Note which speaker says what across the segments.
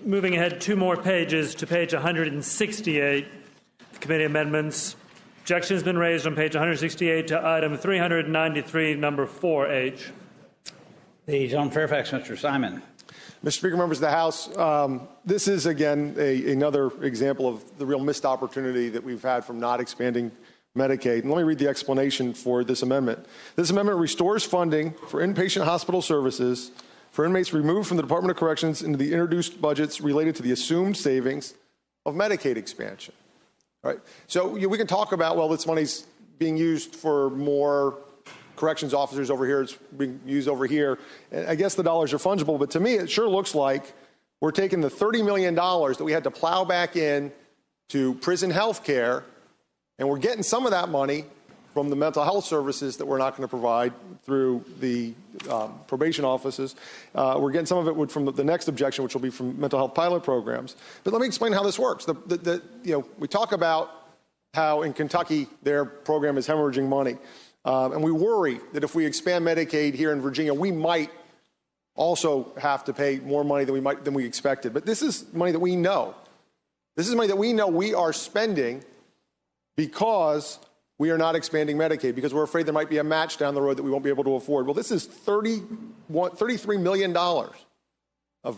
Speaker 1: Moving ahead 2 more pages to page 168, committee amendments. Objection has been raised on page 168 to item 393, number 4H.
Speaker 2: The gentleman from Fairfax, Mr. Simon.
Speaker 3: Mr. Speaker, members of the House, this is, again, another example of the real missed opportunity that we've had from not expanding Medicaid. And let me read the explanation for this amendment. This amendment restores funding for inpatient hospital services for inmates removed from the Department of Corrections into the introduced budgets related to the assumed savings of Medicaid expansion. All right. So we can talk about, well, this money's being used for more corrections officers over here, it's being used over here. And I guess the dollars are fungible, but to me, it sure looks like we're taking the $30 million that we had to plow back in to prison health care, and we're getting some of that money from the mental health services that we're not going to provide through the probation offices. We're getting some of it from the next objection, which will be from mental health pilot programs. But let me explain how this works. We talk about how in Kentucky their program is hemorrhaging money. And we worry that if we expand Medicaid here in Virginia, we might also have to pay more money than we expected. But this is money that we know. This is money that we know we are spending because we are not expanding Medicaid, because we're afraid there might be a match down the road that we won't be able to afford. Well, this is $33 million of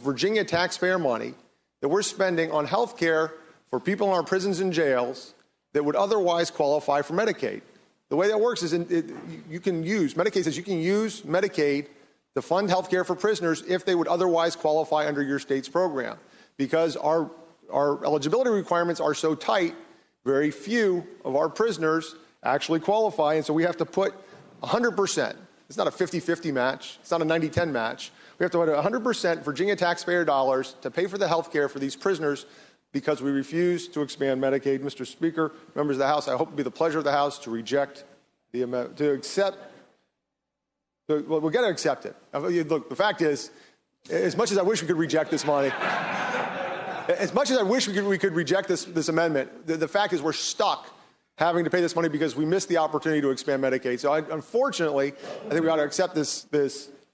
Speaker 3: Virginia taxpayer money that we're spending on health care for people in our prisons and jails that would otherwise qualify for Medicaid. The way that works is Medicaid says you can use Medicaid to fund health care for prisoners if they would otherwise qualify under your state's program. Because our eligibility requirements are so tight, very few of our prisoners actually qualify, and so we have to put 100%. It's not a 50-50 match. It's not a 90-10 match. We have to put 100% Virginia taxpayer dollars to pay for the health care for these prisoners because we refuse to expand Medicaid. Mr. Speaker, members of the House, I hope it will be the pleasure of the House to reject the amendment, we've got to accept it. Look, the fact is, as much as I wish we could reject this money, as much as I wish we could reject this amendment, the fact is we're stuck having to pay this money because we missed the opportunity to expand Medicaid. So unfortunately, I think we ought to accept this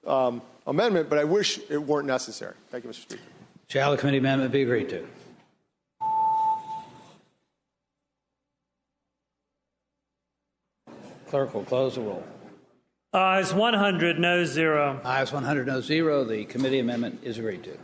Speaker 3: amendment, but I wish it weren't necessary. Thank you, Mr. Speaker.
Speaker 2: Shall the committee amendment be agreed to? Clerk will close the roll.
Speaker 1: Ayes 100, no 0.
Speaker 2: Ayes 100, no 0. The committee amendment is agreed to.